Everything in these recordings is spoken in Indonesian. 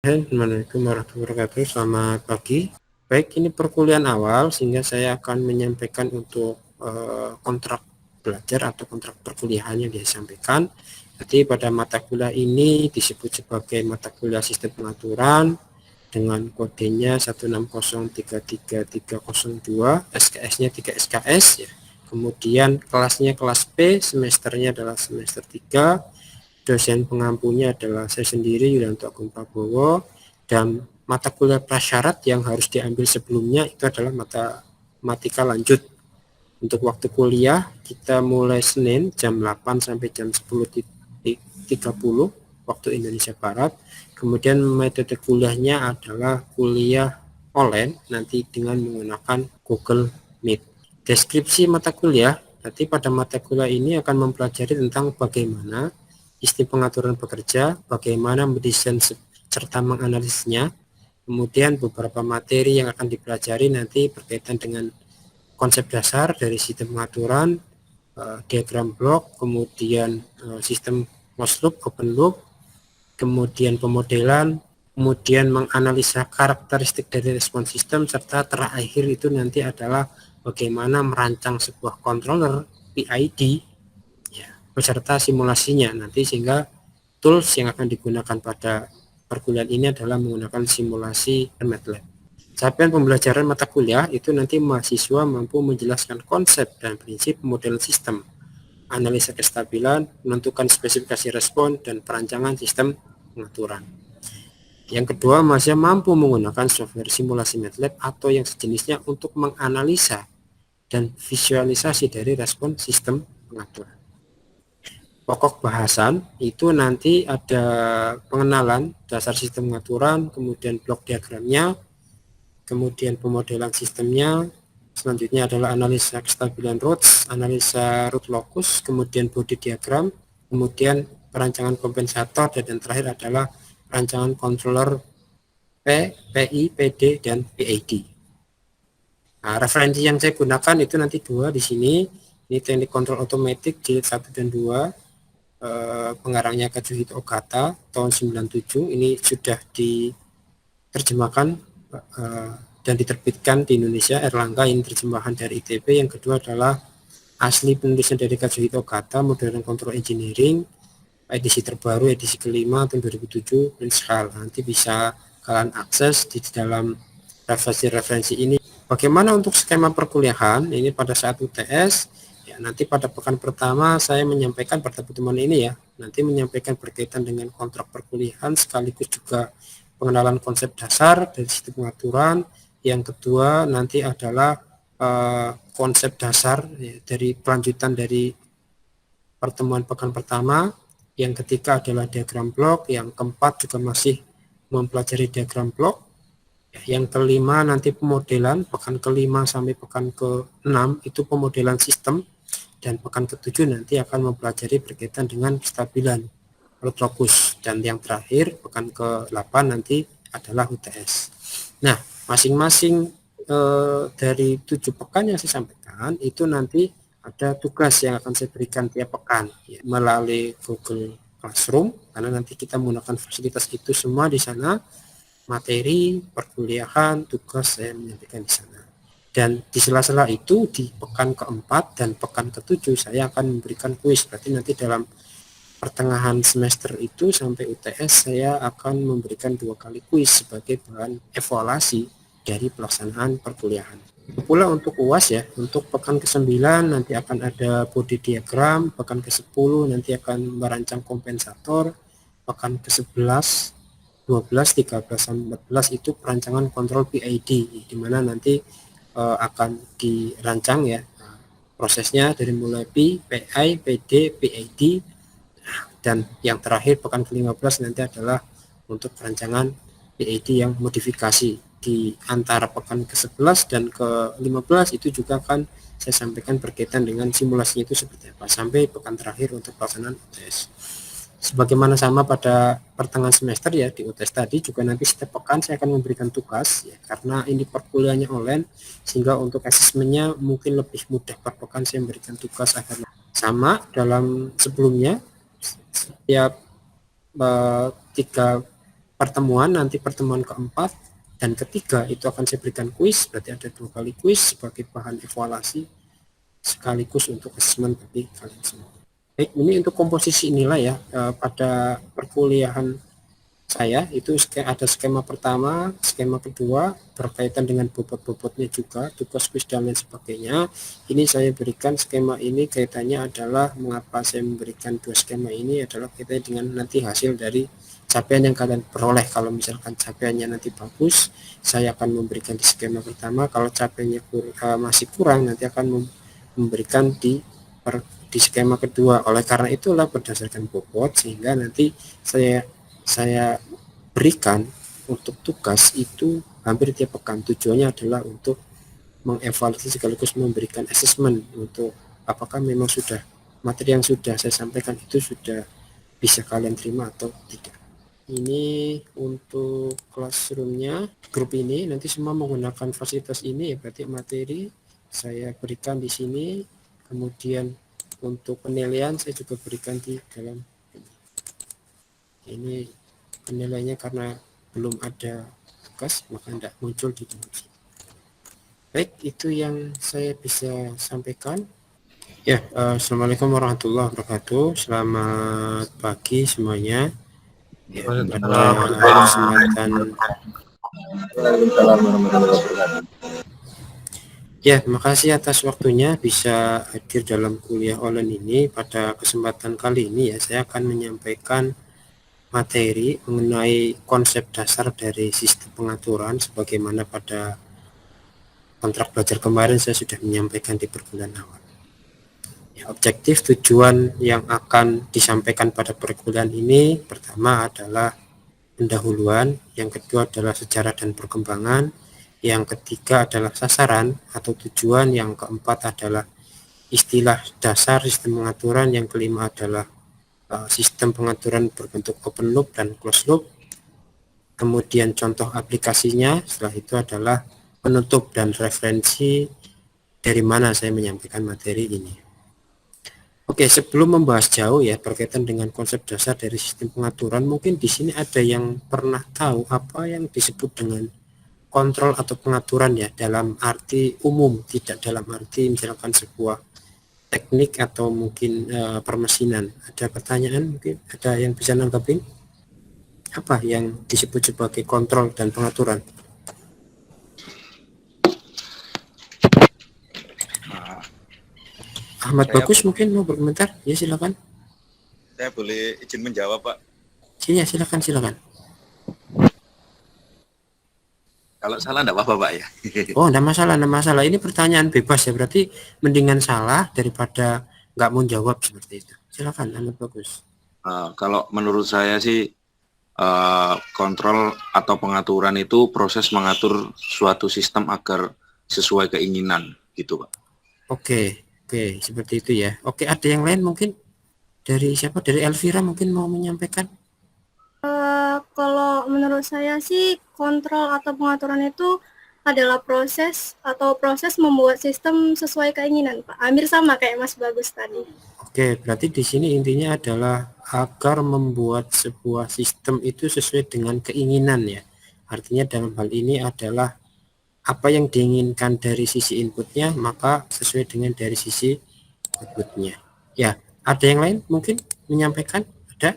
Assalamualaikum warahmatullahi wabarakatuh. Selamat pagi. Baik, ini perkuliahan awal sehingga saya akan menyampaikan untuk kontrak belajar atau kontrak perkuliahan yang disampaikan. Jadi pada mata kuliah ini disebut sebagai mata kuliah sistem pengaturan dengan kodenya 160330302, SKS-nya 3 SKS ya. Kemudian kelasnya kelas B, semesternya adalah semester 3. Dosen pengampunya adalah saya sendiri, Yulianto Agung Prabowo, dan mata kuliah prasyarat yang harus diambil sebelumnya itu adalah matematika lanjut. Untuk waktu kuliah kita mulai Senin jam 8 sampai jam 10.30 waktu Indonesia Barat. Kemudian metode kuliahnya adalah kuliah online nanti dengan menggunakan Google Meet. Deskripsi mata kuliah, nanti pada mata kuliah ini akan mempelajari tentang bagaimana sistem pengaturan bekerja, bagaimana mendesain serta menganalisisnya, kemudian beberapa materi yang akan dipelajari nanti berkaitan dengan konsep dasar dari sistem pengaturan, diagram blok, kemudian sistem closed loop, open loop, kemudian pemodelan, kemudian menganalisa karakteristik dari respon sistem, serta terakhir itu nanti adalah bagaimana merancang sebuah controller PID beserta simulasinya nanti, sehingga tools yang akan digunakan pada perkuliahan ini adalah menggunakan simulasi MATLAB. Capaian pembelajaran mata kuliah itu nanti mahasiswa mampu menjelaskan konsep dan prinsip pemodelan sistem, analisa kestabilan, menentukan spesifikasi respon, dan perancangan sistem pengaturan. Yang kedua, mahasiswa mampu menggunakan software simulasi MATLAB atau yang sejenisnya untuk menganalisa dan visualisasi dari respon sistem pengaturan. Pokok bahasan itu nanti ada pengenalan dasar sistem pengaturan, kemudian blok diagramnya, kemudian pemodelan sistemnya, selanjutnya adalah analisa kestabilan roots, analisa root locus, kemudian body diagram, kemudian perancangan kompensator, dan yang terakhir adalah perancangan controller P, PI, PD, dan PID. Nah, referensi yang saya gunakan itu nanti dua di sini. Ini teknik kontrol otomatis jilid 1 dan 2. Pengarangnya Kazuhito Okata tahun 97. Ini sudah diterjemahkan dan diterbitkan di Indonesia. Erlangga ini terjemahan dari ITB. Yang kedua adalah asli penulisan dari Kazuhito Okata, Modern Control Engineering, edisi terbaru, edisi kelima tahun 2007, Prince Hall. Nanti bisa kalian akses di dalam referensi ini. Bagaimana untuk skema perkuliahan ini pada saat UTS? Ya, nanti pada pekan pertama saya menyampaikan pada pertemuan ini ya, nanti menyampaikan berkaitan dengan kontrak perkuliahan sekaligus juga pengenalan konsep dasar dari sistem pengaturan. Yang kedua nanti adalah konsep dasar ya, dari kelanjutan dari pertemuan pekan pertama. Yang ketiga adalah diagram blok, yang keempat juga masih mempelajari diagram blok. Yang kelima nanti pemodelan, pekan kelima sampai pekan ke-6 itu pemodelan sistem, dan pekan ke-7 nanti akan mempelajari berkaitan dengan kestabilan root locus, dan yang terakhir pekan ke-8 nanti adalah UTS. Nah, masing-masing dari 7 pekan yang saya sampaikan itu nanti ada tugas yang akan saya berikan tiap pekan ya, melalui Google Classroom, karena nanti kita menggunakan fasilitas itu semua di sana. Materi perkuliahan, tugas saya menyampaikan di sana. Dan di sela-sela itu di pekan keempat dan pekan ketujuh saya akan memberikan kuis. Berarti nanti dalam pertengahan semester itu sampai UTS saya akan memberikan 2 kali kuis sebagai bahan evaluasi dari pelaksanaan perkuliahan. Pula untuk UAS ya, untuk pekan ke-9 nanti akan ada body diagram, pekan ke-10 nanti akan merancang kompensator, pekan ke-11 12, 13, 14 itu perancangan kontrol PID, di mana nanti akan dirancang ya prosesnya dari mulai P, PI, PD, PID, dan yang terakhir pekan ke-15 nanti adalah untuk perancangan PID yang modifikasi. Di antara pekan ke-11 dan ke-15 itu juga akan saya sampaikan berkaitan dengan simulasinya itu seperti apa, sampai pekan terakhir untuk pelaksanaan UTS. Sebagaimana sama pada pertengahan semester ya di UTS tadi juga nanti setiap pekan saya akan memberikan tugas ya, karena ini perkuliahannya online sehingga untuk asesmennya mungkin lebih mudah. Per pekan saya memberikan tugas agar sama dalam sebelumnya setiap 3 pertemuan, nanti pertemuan keempat dan ketiga itu akan saya berikan kuis, berarti ada 2 kali kuis sebagai bahan evaluasi sekaligus untuk asesmen bagi kalian semua. Baik, ini untuk komposisi nilai ya. Pada perkuliahan saya itu ada skema pertama, skema kedua berkaitan dengan bobot-bobotnya juga, tugas kuis dan lain sebagainya. Ini saya berikan skema ini kaitannya adalah mengapa saya memberikan 2 skema ini adalah kaitannya dengan nanti hasil dari capaian yang kalian peroleh. Kalau misalkan capaiannya nanti bagus, saya akan memberikan di skema pertama. Kalau capaiannya masih kurang, nanti akan memberikan di skema kedua. Oleh karena itulah berdasarkan bobot sehingga nanti saya berikan untuk tugas itu hampir tiap pekan. Tujuannya adalah untuk mengevaluasi sekaligus memberikan assessment untuk apakah memang sudah materi yang sudah saya sampaikan itu sudah bisa kalian terima atau tidak. Ini untuk classroomnya, grup ini nanti semua menggunakan fasilitas ini ya, berarti materi saya berikan di sini, kemudian untuk penilaian saya juga berikan di dalam ini penilaiannya karena belum ada tugas maka tidak muncul di dalam sini. Baik, itu yang saya bisa sampaikan. Ya, assalamualaikum warahmatullahi wabarakatuh. Selamat pagi semuanya. Ya, pada kesempatan ya, terima kasih atas waktunya bisa hadir dalam kuliah online ini. Pada kesempatan kali ini ya, saya akan menyampaikan materi mengenai konsep dasar dari sistem pengaturan sebagaimana pada kontrak belajar kemarin saya sudah menyampaikan di perkuliahan awal. Ya, objektif tujuan yang akan disampaikan pada perkuliahan ini pertama adalah pendahuluan, yang kedua adalah sejarah dan perkembangan, yang ketiga adalah sasaran atau tujuan, yang keempat adalah istilah dasar sistem pengaturan, yang kelima adalah sistem pengaturan berbentuk open loop dan closed loop, kemudian contoh aplikasinya, setelah itu adalah penutup dan referensi dari mana saya menyampaikan materi ini. Oke, sebelum membahas jauh ya berkaitan dengan konsep dasar dari sistem pengaturan, mungkin di sini ada yang pernah tahu apa yang disebut dengan kontrol atau pengaturan ya dalam arti umum, tidak dalam arti misalkan sebuah teknik atau mungkin permesinan. Ada pertanyaan mungkin? Ada yang bisa nanggapin? Apa yang disebut sebagai kontrol dan pengaturan? Ahmad Bagus mungkin mau berkomentar? Ya silakan. Saya boleh izin menjawab, Pak? Ya silakan. Kalau salah enggak apa-apa, Pak ya? Oh, enggak masalah. Ini pertanyaan bebas ya, berarti mendingan salah daripada nggak mau jawab seperti itu. Silakan, Ahmad Bagus. Kalau menurut saya sih kontrol atau pengaturan itu proses mengatur suatu sistem agar sesuai keinginan, gitu, Pak. Oke, seperti itu ya. Oke, ada yang lain mungkin dari siapa? Dari Elvira mungkin mau menyampaikan? Kalau menurut saya sih kontrol atau pengaturan itu adalah proses membuat sistem sesuai keinginan, Pak. Hampir sama kayak Mas Bagus tadi. Oke, berarti di sini intinya adalah agar membuat sebuah sistem itu sesuai dengan keinginan ya. Artinya dalam hal ini adalah apa yang diinginkan dari sisi inputnya maka sesuai dengan dari sisi outputnya. Ya, ada yang lain mungkin menyampaikan? Ada?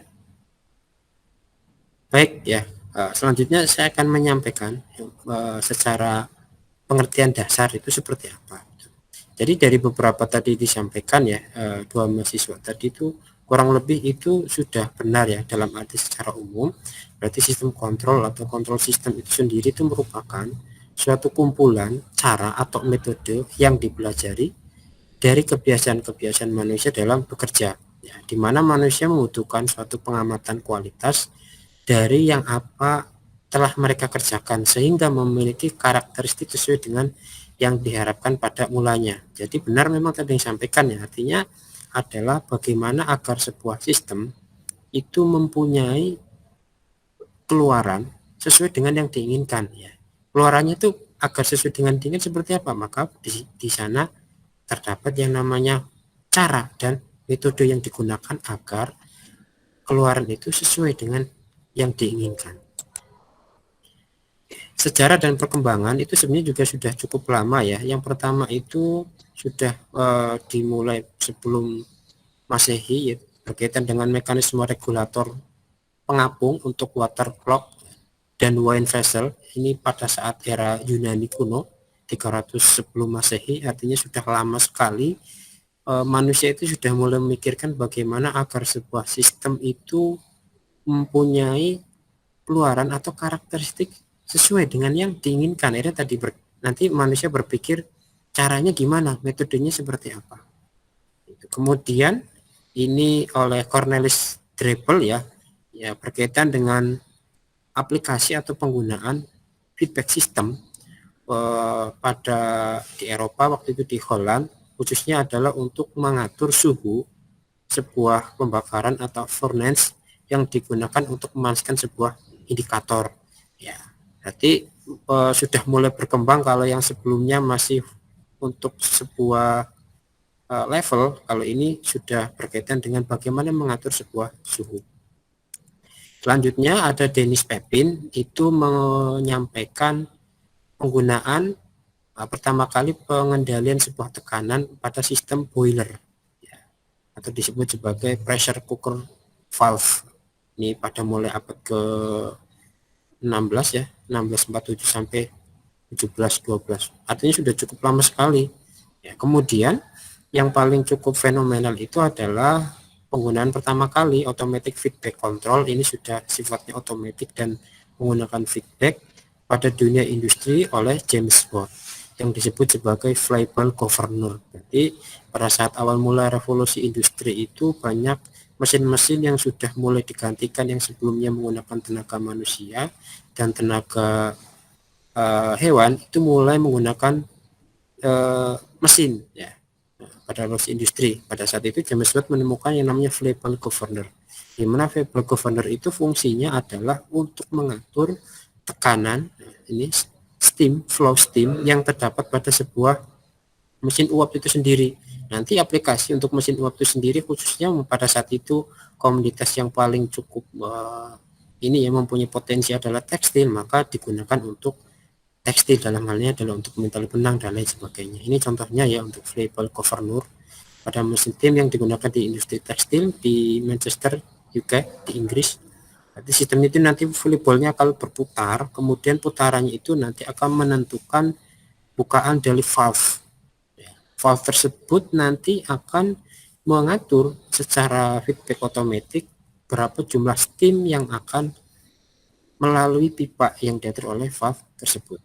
Baik ya, selanjutnya saya akan menyampaikan secara pengertian dasar itu seperti apa. Jadi dari beberapa tadi disampaikan ya, dua mahasiswa tadi itu kurang lebih itu sudah benar ya dalam arti secara umum. Berarti sistem kontrol atau kontrol sistem itu sendiri itu merupakan suatu kumpulan cara atau metode yang dipelajari dari kebiasaan-kebiasaan manusia dalam bekerja. Ya, di mana manusia membutuhkan suatu pengamatan kualitas dari yang apa telah mereka kerjakan sehingga memiliki karakteristik sesuai dengan yang diharapkan pada mulanya. Jadi benar memang tadi yang disampaikan ya, artinya adalah bagaimana agar sebuah sistem itu mempunyai keluaran sesuai dengan yang diinginkan ya. Keluarannya itu agar sesuai dengan diinginkan seperti apa? Maka di sana terdapat yang namanya cara dan metode yang digunakan agar keluaran itu sesuai dengan yang diinginkan. sejarah dan perkembangan itu sebenarnya juga sudah cukup lama ya. Yang pertama itu sudah dimulai sebelum Masehi ya, berkaitan dengan mekanisme regulator pengapung untuk water clock dan wine vessel. Ini pada saat era Yunani kuno 300 sebelum Masehi, artinya sudah lama sekali manusia itu sudah mulai memikirkan bagaimana agar sebuah sistem itu mempunyai keluaran atau karakteristik sesuai dengan yang diinginkan. Akhirnya nanti manusia berpikir caranya gimana, metodenya seperti apa. Kemudian ini oleh Cornelis Drebbel ya berkaitan dengan aplikasi atau penggunaan feedback system pada di Eropa, waktu itu di Holland, khususnya adalah untuk mengatur suhu sebuah pembakaran atau furnace yang digunakan untuk memanaskan sebuah indikator. Ya, berarti sudah mulai berkembang. Kalau yang sebelumnya masih untuk sebuah level, kalau ini sudah berkaitan dengan bagaimana mengatur sebuah suhu. Selanjutnya ada Dennis Pepin, itu menyampaikan penggunaan pertama kali pengendalian sebuah tekanan pada sistem boiler ya, atau disebut sebagai pressure cooker valve. Ini pada mulai abad ke 16 ya, 1647 sampai 1712. Artinya sudah cukup lama sekali. Ya, kemudian yang paling cukup fenomenal itu adalah penggunaan pertama kali automatic feedback control. Ini sudah sifatnya otomatis dan menggunakan feedback pada dunia industri oleh James Watt yang disebut sebagai flyable governor. Jadi pada saat awal mula revolusi industri itu banyak mesin-mesin yang sudah mulai digantikan yang sebelumnya menggunakan tenaga manusia dan tenaga hewan, itu mulai menggunakan mesin ya. Pada revolusi industri pada saat itu James Watt menemukan yang namanya flyable governor, di mana flyable governor itu fungsinya adalah untuk mengatur tekanan ini flow steam yang terdapat pada sebuah mesin uap itu sendiri. Nanti aplikasi untuk mesin uap itu sendiri, khususnya pada saat itu komoditas yang paling cukup ini yang mempunyai potensi adalah tekstil, maka digunakan untuk tekstil, dalam halnya adalah untuk mental benang dan lain sebagainya. Ini contohnya ya untuk flyable governor pada mesin steam yang digunakan di industri tekstil di Manchester, UK, di Inggris. Jadi sistem itu nanti flyable-nya akan berputar, kemudian putarannya itu nanti akan menentukan bukaan dari valve. Valve tersebut nanti akan mengatur secara feedback otomatis berapa jumlah steam yang akan melalui pipa yang diatur oleh valve tersebut.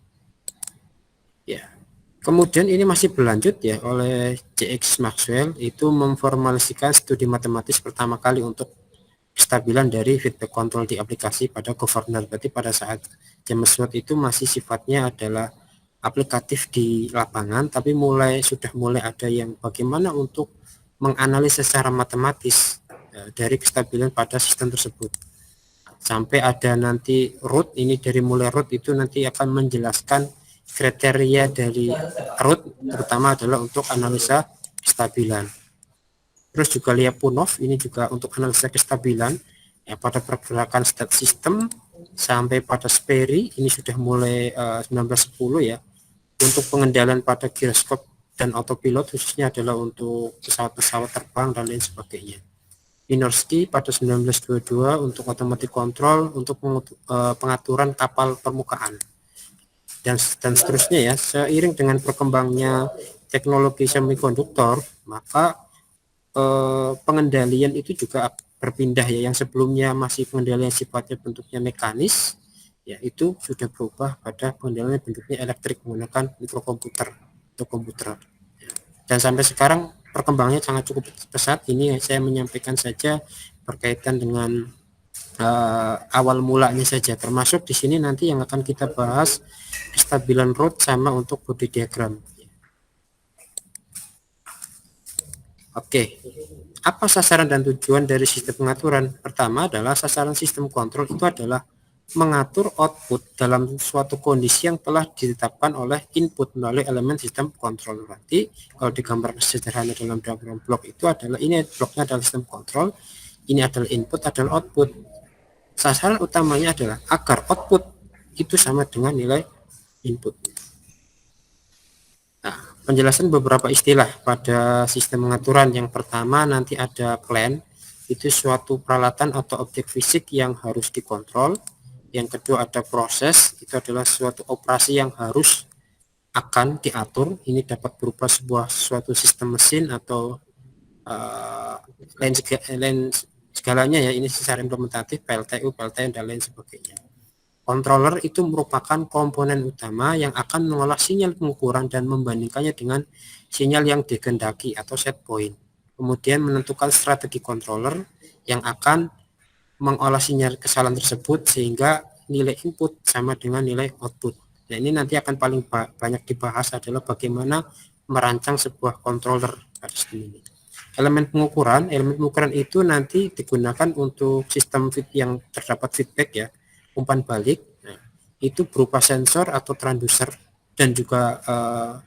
Ya. Kemudian ini masih berlanjut ya oleh J.X. Maxwell, itu memformulasikan studi matematis pertama kali untuk kestabilan dari feedback control di aplikasi pada governor. Berarti pada saat James Watt itu masih sifatnya adalah aplikatif di lapangan, tapi sudah mulai ada yang bagaimana untuk menganalisis secara matematis dari kestabilan pada sistem tersebut. Sampai ada nanti root, ini dari mulai root itu nanti akan menjelaskan kriteria dari root, terutama adalah untuk analisa kestabilan. Terus juga Lyapunov, ini juga untuk analisa kestabilan ya, pada pergerakan state system, sampai pada Sperry, ini sudah mulai 1910 ya, untuk pengendalian pada gyroscope dan autopilot, khususnya adalah untuk pesawat-pesawat terbang dan lain sebagainya. Minorski pada 1922 untuk automatic control untuk pengaturan kapal permukaan. Dan seterusnya ya, seiring dengan berkembangnya teknologi semikonduktor, maka pengendalian itu juga berpindah ya, yang sebelumnya masih pengendalian sifatnya bentuknya mekanis ya, itu sudah berubah pada pengendalian bentuknya elektrik menggunakan mikrokomputer atau komputer. Dan sampai sekarang perkembangannya sangat cukup pesat. Ini saya menyampaikan saja berkaitan dengan awal mulanya saja, termasuk di sini nanti yang akan kita bahas kestabilan root sama untuk body diagram. Oke, apa sasaran dan tujuan dari sistem pengaturan? Pertama adalah sasaran sistem kontrol itu adalah mengatur output dalam suatu kondisi yang telah ditetapkan oleh input melalui elemen sistem kontrol. Berarti kalau digambarkan sederhana dalam diagram blok itu adalah ini bloknya adalah sistem kontrol, ini adalah input, adalah output. Sasaran utamanya adalah agar output itu sama dengan nilai input. Nah, penjelasan beberapa istilah pada sistem pengaturan. Yang pertama nanti ada plan, itu suatu peralatan atau objek fisik yang harus dikontrol. Yang kedua ada proses, itu adalah suatu operasi yang harus akan diatur. Ini dapat berupa suatu sistem mesin atau lain segalanya ya, ini secara implementatif, PLTU, PLTN, dan lain sebagainya. Controller itu merupakan komponen utama yang akan mengolah sinyal pengukuran dan membandingkannya dengan sinyal yang dikehendaki atau set point. Kemudian menentukan strategi controller yang akan mengolah sinyal kesalahan tersebut sehingga nilai input sama dengan nilai output. Nah, ini nanti akan paling banyak dibahas adalah bagaimana merancang sebuah controller pada sistem ini. Elemen pengukuran itu nanti digunakan untuk sistem yang terdapat feedback ya, umpan balik. Nah, itu berupa sensor atau transducer dan juga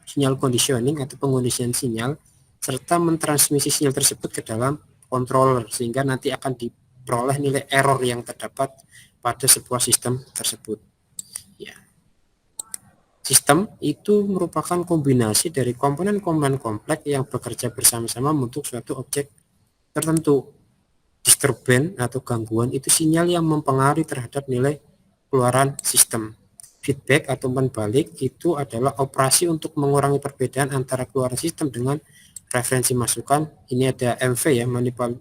sinyal conditioning atau pengondisian sinyal, serta mentransmisi sinyal tersebut ke dalam controller sehingga nanti akan diperoleh nilai error yang terdapat pada sebuah sistem tersebut. Ya. Sistem itu merupakan kombinasi dari komponen-komponen kompleks yang bekerja bersama-sama untuk suatu objek tertentu. Disturban atau gangguan itu sinyal yang mempengaruhi terhadap nilai keluaran sistem. Feedback atau umpan balik itu adalah operasi untuk mengurangi perbedaan antara keluaran sistem dengan referensi masukan. Ini ada MV ya,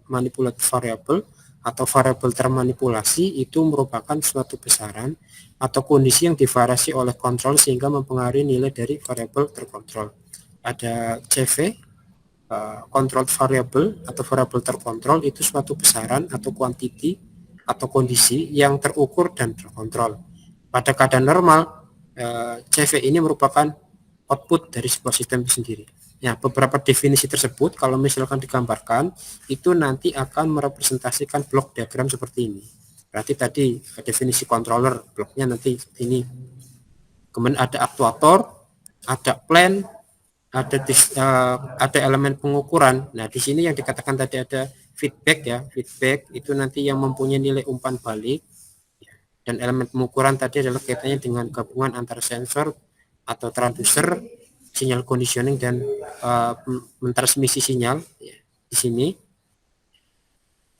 manipulated variable atau variabel termanipulasi, itu merupakan suatu besaran atau kondisi yang divariasi oleh kontrol sehingga mempengaruhi nilai dari variabel terkontrol. Ada CV, controlled variable atau variabel terkontrol, itu suatu besaran atau quantity atau kondisi yang terukur dan terkontrol. Pada keadaan normal, CV ini merupakan output dari sebuah sistem itu sendiri. Ya, beberapa definisi tersebut kalau misalkan digambarkan itu nanti akan merepresentasikan blok diagram seperti ini. Berarti tadi definisi controller bloknya nanti ini. Kemudian ada aktuator, ada plan, ada elemen pengukuran. Nah, di sini yang dikatakan tadi ada feedback ya. Feedback itu nanti yang mempunyai nilai umpan balik. Dan elemen pengukuran tadi adalah kaitannya dengan gabungan antara sensor atau transducer, sinyal conditioning, dan mentransmisi sinyal ya. Di sini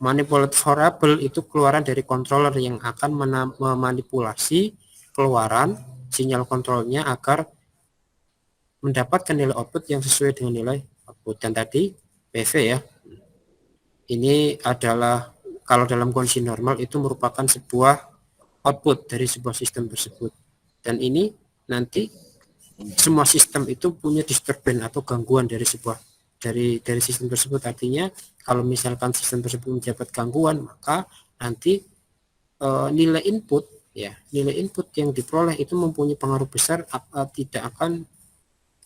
manipulated variable itu keluaran dari controller yang akan memanipulasi keluaran sinyal kontrolnya agar mendapatkan nilai output yang sesuai dengan nilai output. Dan tadi PV ya, ini adalah kalau dalam kondisi normal itu merupakan sebuah output dari sebuah sistem tersebut. Dan ini nanti semua sistem itu punya disturban atau gangguan dari sebuah dari sistem tersebut. Artinya kalau misalkan sistem tersebut mendapat gangguan, maka nanti nilai input yang diperoleh itu mempunyai pengaruh besar, tidak akan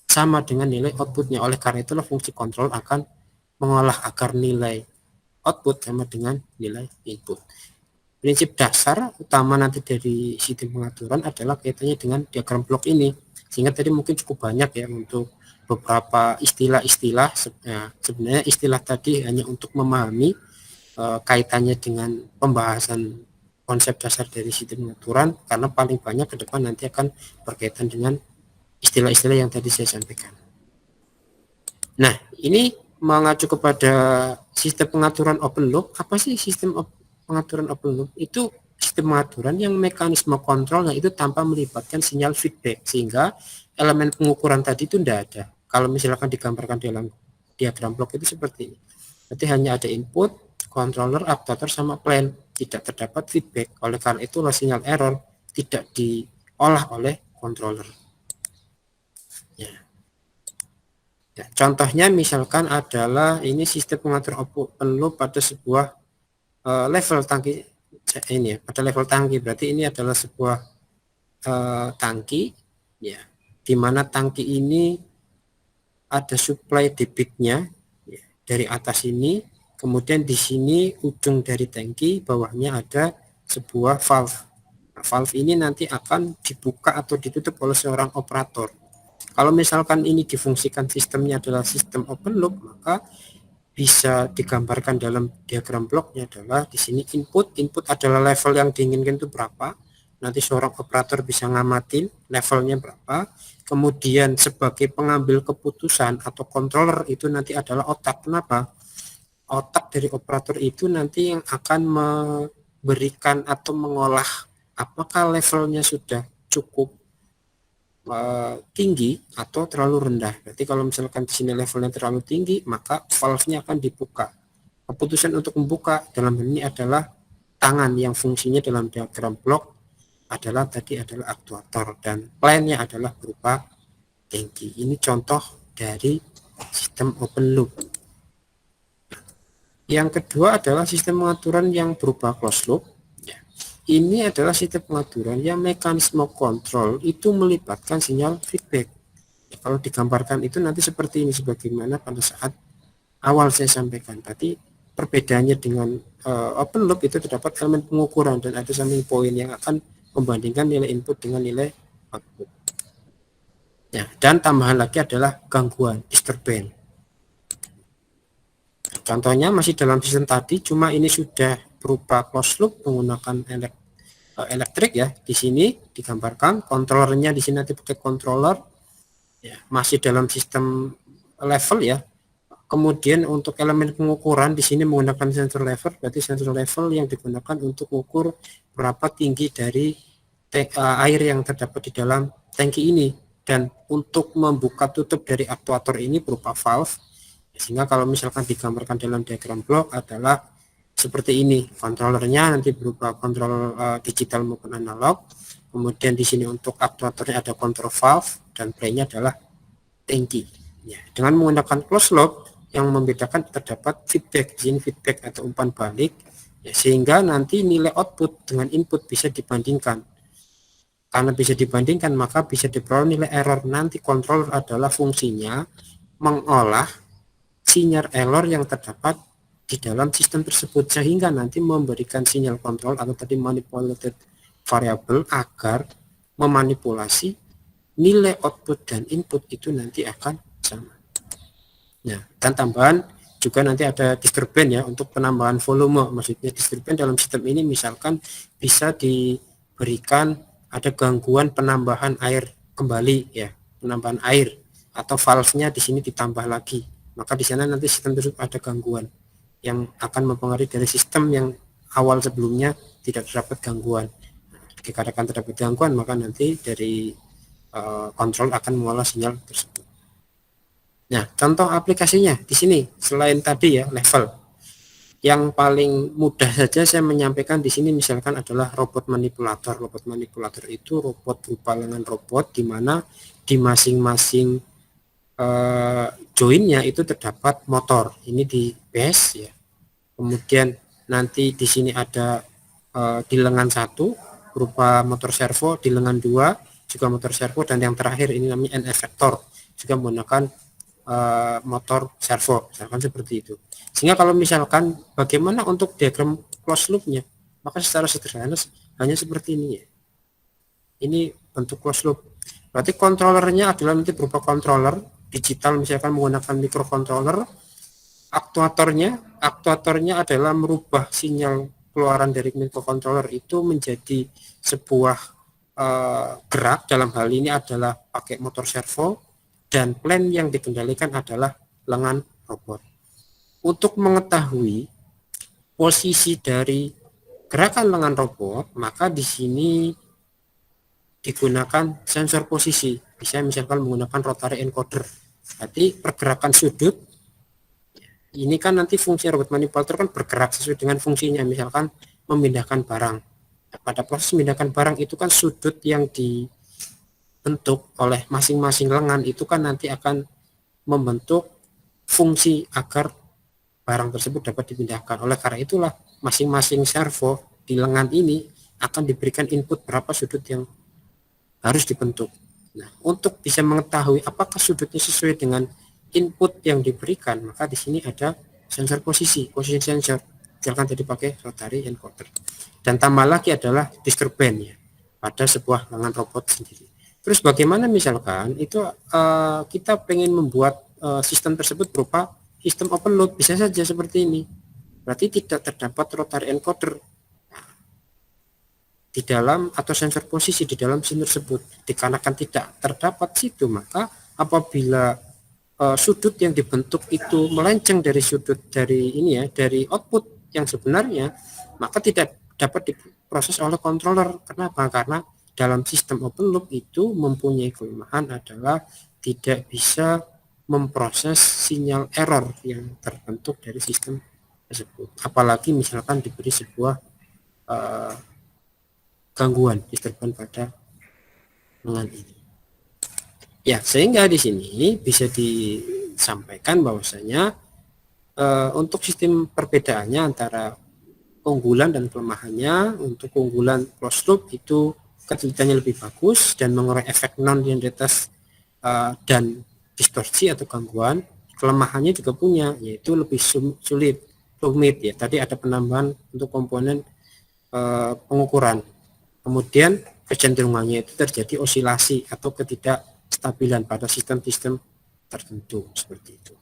sama dengan nilai outputnya. Oleh karena itulah fungsi kontrol akan mengolah agar nilai output sama dengan nilai input. Prinsip dasar utama nanti dari sistem pengaturan adalah kaitannya dengan diagram blok ini. Sehingga tadi mungkin cukup banyak ya untuk beberapa istilah-istilah. Sebenarnya istilah tadi hanya untuk memahami kaitannya dengan pembahasan konsep dasar dari sistem pengaturan, karena paling banyak ke depan nanti akan berkaitan dengan istilah-istilah yang tadi saya sampaikan. Nah, ini mengacu kepada sistem pengaturan open loop. Apa sih sistem pengaturan open loop? Itu sistem pengaturan yang mekanisme kontrolnya itu tanpa melibatkan sinyal feedback, sehingga elemen pengukuran tadi itu tidak ada. Kalau misalkan digambarkan dalam diagram blok itu seperti ini. Berarti hanya ada input, controller, aktuator, sama plan. Tidak terdapat feedback. Oleh karena itulah sinyal error tidak diolah oleh controller. Ya. Ya, contohnya misalkan adalah ini sistem pengatur open loop pada sebuah level tangki ini ya, pada level tangki. Berarti ini adalah sebuah tangki ya, di mana tangki ini ada supply debitnya ya, dari atas ini, kemudian di sini ujung dari tangki bawahnya ada sebuah valve. Nah, valve ini nanti akan dibuka atau ditutup oleh seorang operator. Kalau misalkan ini difungsikan sistemnya adalah sistem open loop, maka bisa digambarkan dalam diagram bloknya adalah di sini input adalah level yang diinginkan itu berapa, nanti seorang operator bisa ngamatin levelnya berapa. Kemudian sebagai pengambil keputusan atau controller itu nanti adalah otak. Kenapa? Otak dari operator itu nanti yang akan memberikan atau mengolah apakah levelnya sudah cukup tinggi atau terlalu rendah. Berarti kalau misalkan di sini levelnya terlalu tinggi, maka valve-nya akan dibuka. Keputusan untuk membuka dalam hal ini adalah tangan yang fungsinya dalam diagram blok adalah aktuator, dan plan-nya adalah berupa tangki. Ini contoh dari sistem open loop. Yang kedua adalah sistem pengaturan yang berupa closed loop. Ini adalah sistem pengaturan yang mekanisme kontrol itu melibatkan sinyal feedback. Kalau digambarkan itu nanti seperti ini, sebagaimana pada saat awal saya sampaikan tadi. Perbedaannya dengan open loop itu terdapat elemen pengukuran dan ada summing point yang akan membandingkan nilai input dengan nilai output. Ya, dan tambahan lagi adalah gangguan, disturbance. Contohnya masih dalam sistem tadi, cuma ini sudah berupa closed loop menggunakan elektrik ya. Di sini digambarkan kontrolernya, di sini nanti pakai controller. Ya, masih dalam sistem level ya. Kemudian untuk elemen pengukuran di sini menggunakan sensor level, berarti sensor level yang digunakan untuk mengukur berapa tinggi dari air yang terdapat di dalam tangki ini, dan untuk membuka tutup dari aktuator ini berupa valve. Sehingga kalau misalkan digambarkan dalam diagram blok adalah seperti ini, kontrolernya nanti berupa kontrol digital maupun analog. Kemudian di sini untuk aktuatornya ada kontrol valve dan play-nya adalah tangki. Ya, dengan menggunakan closed loop yang membedakan terdapat feedback, di sini feedback atau umpan balik, ya, sehingga nanti nilai output dengan input bisa dibandingkan. Karena bisa dibandingkan maka bisa diperoleh nilai error. Nanti controller adalah fungsinya mengolah sinyal error yang terdapat di dalam sistem tersebut, sehingga nanti memberikan sinyal kontrol atau tadi manipulated variable agar memanipulasi nilai output dan input itu nanti akan sama. Nah, dan tambahan juga nanti ada disturbance ya untuk penambahan volume. Maksudnya disturbance dalam sistem ini misalkan bisa diberikan ada gangguan penambahan air kembali ya, penambahan air atau valve-nya di sini ditambah lagi. Maka di sana nanti sistem tersebut ada gangguan yang akan mempengaruhi dari sistem yang awal sebelumnya tidak terdapat gangguan. Dikarenakan terdapat gangguan maka nanti dari kontrol akan mengolah sinyal tersebut. Nah, contoh aplikasinya di sini selain tadi ya level, yang paling mudah saja saya menyampaikan di sini misalkan adalah robot manipulator. Robot manipulator itu robot berupa lengan robot di mana di masing-masing joinnya itu terdapat motor. Ini di base ya. Kemudian nanti di sini ada di lengan 1 berupa motor servo, di lengan 2 juga motor servo, dan yang terakhir ini namanya end effector juga menggunakan motor servo, misalkan seperti itu. Sehingga kalau misalkan bagaimana untuk diagram closed loop-nya, maka secara sederhana hanya seperti ini ya. Ini bentuk closed loop. Berarti kontrolernya adalah nanti berupa controller digital, misalkan menggunakan microcontroller. Aktuatornya adalah merubah sinyal keluaran dari microcontroller itu menjadi sebuah gerak, dalam hal ini adalah pakai motor servo, dan plan yang dikendalikan adalah lengan robot. Untuk mengetahui posisi dari gerakan lengan robot, maka di sini digunakan sensor posisi. Bisa misalkan menggunakan rotary encoder. Berarti pergerakan sudut. Ini kan nanti fungsi robot manipulator kan bergerak sesuai dengan fungsinya, misalkan memindahkan barang. Nah, pada proses memindahkan barang itu kan sudut yang dibentuk oleh masing-masing lengan itu kan nanti akan membentuk fungsi agar barang tersebut dapat dipindahkan. Oleh karena itulah masing-masing servo di lengan ini akan diberikan input berapa sudut yang harus dibentuk. Nah, untuk bisa mengetahui apakah sudutnya sesuai dengan input yang diberikan, maka di sini ada sensor posisi sensor. Misalkan tadi pakai rotary encoder. Dan tambah lagi adalah disturbance ya, pada sebuah lengan robot sendiri. Terus bagaimana misalkan itu kita pengen membuat sistem tersebut berupa sistem open loop, bisa saja seperti ini. Berarti tidak terdapat rotary encoder. di dalam atau sensor posisi di dalam SIM tersebut. Dikarenakan tidak terdapat situ, maka apabila sudut yang dibentuk itu melenceng dari sudut dari ini ya, dari output yang sebenarnya, maka tidak dapat diproses oleh controller. Kenapa? Karena dalam sistem open loop itu mempunyai kelemahan adalah tidak bisa memproses sinyal error yang terbentuk dari sistem tersebut. Apalagi misalkan diberi sebuah gangguan disturban pada lengan ini. Ya, sehingga di sini bisa disampaikan bahwasanya untuk sistem perbedaannya antara keunggulan dan kelemahannya. Untuk keunggulan closed loop itu ketelitiannya lebih bagus dan mengurangi efek non yang di atas dan distorsi atau gangguan. Kelemahannya juga punya, yaitu lebih sulit, rumit ya. Tadi ada penambahan untuk komponen pengukuran. Kemudian kecenderungannya itu terjadi osilasi atau ketidakstabilan pada sistem-sistem tertentu seperti itu.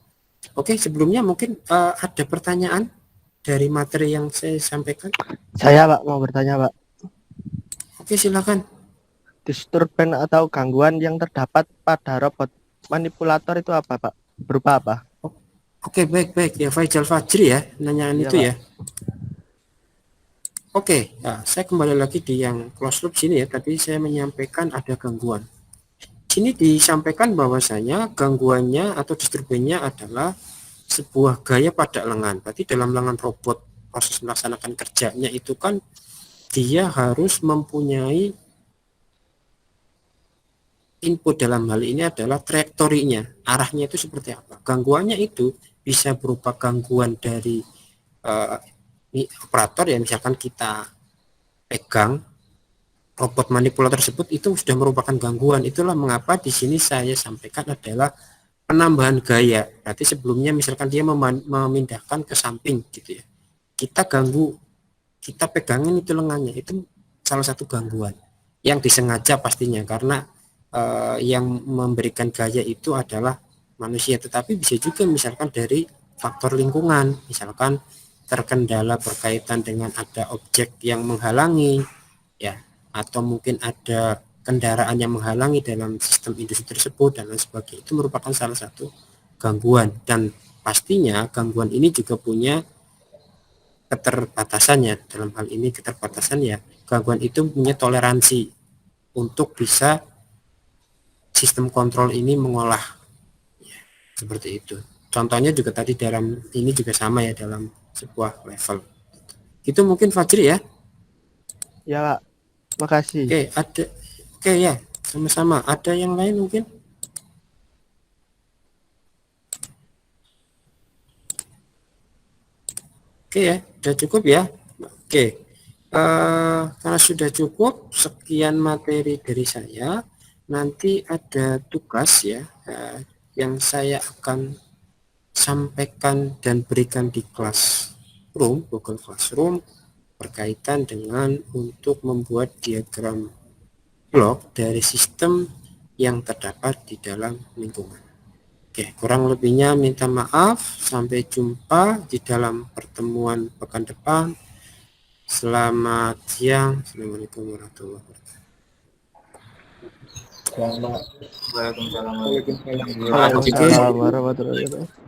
Oke, sebelumnya mungkin ada pertanyaan dari materi yang saya sampaikan. Saya Pak mau bertanya Pak. Oke, silakan. Disturban atau gangguan yang terdapat pada robot manipulator itu apa Pak? Berupa apa? Oke, baik ya, Faisal Fajri ya nanyaan Iya, itu Pak. ya. Oke, nah, saya kembali lagi di yang closed loop sini ya. Tadi saya menyampaikan ada gangguan. Sini disampaikan bahwasanya gangguannya atau disturbannya adalah sebuah gaya pada lengan. Berarti dalam lengan robot proses melaksanakan kerjanya itu kan dia harus mempunyai input, dalam hal ini adalah trajektorinya, arahnya itu seperti apa. Gangguannya itu bisa berupa gangguan dari operator ya, misalkan kita pegang robot manipulator tersebut itu sudah merupakan gangguan. Itulah mengapa di sini saya sampaikan adalah penambahan gaya. Berarti sebelumnya misalkan dia memindahkan ke samping gitu ya, kita ganggu, kita pegangin itu lengannya, itu salah satu gangguan yang disengaja pastinya, karena yang memberikan gaya itu adalah manusia. Tetapi bisa juga misalkan dari faktor lingkungan, misalkan terkendala berkaitan dengan ada objek yang menghalangi ya, atau mungkin ada kendaraan yang menghalangi dalam sistem industri tersebut dan lain sebagainya. Itu merupakan salah satu gangguan, dan pastinya gangguan ini juga punya keterbatasannya. Dalam hal ini keterbatasan ya, gangguan itu punya toleransi untuk bisa sistem kontrol ini mengolah ya, seperti itu. Contohnya juga tadi dalam ini juga sama ya, dalam sebuah level. Itu mungkin Fajri ya. Ya Pak, makasih. Oke, ada. Oke ya, sama-sama. Ada yang lain mungkin? Oke ya, sudah cukup ya. Oke, karena sudah cukup, sekian materi dari saya. Nanti ada tugas ya, yang saya akan sampaikan dan berikan di Classroom, Google Classroom, berkaitan dengan untuk membuat diagram blok dari sistem yang terdapat di dalam lingkungan. Oke, kurang lebihnya minta maaf. Sampai jumpa di dalam pertemuan pekan depan. Selamat siang. Assalamualaikum warahmatullahi wabarakatuh. Waalaikumsalam. Waalaikumsalam warahmatullahi wabarakatuh.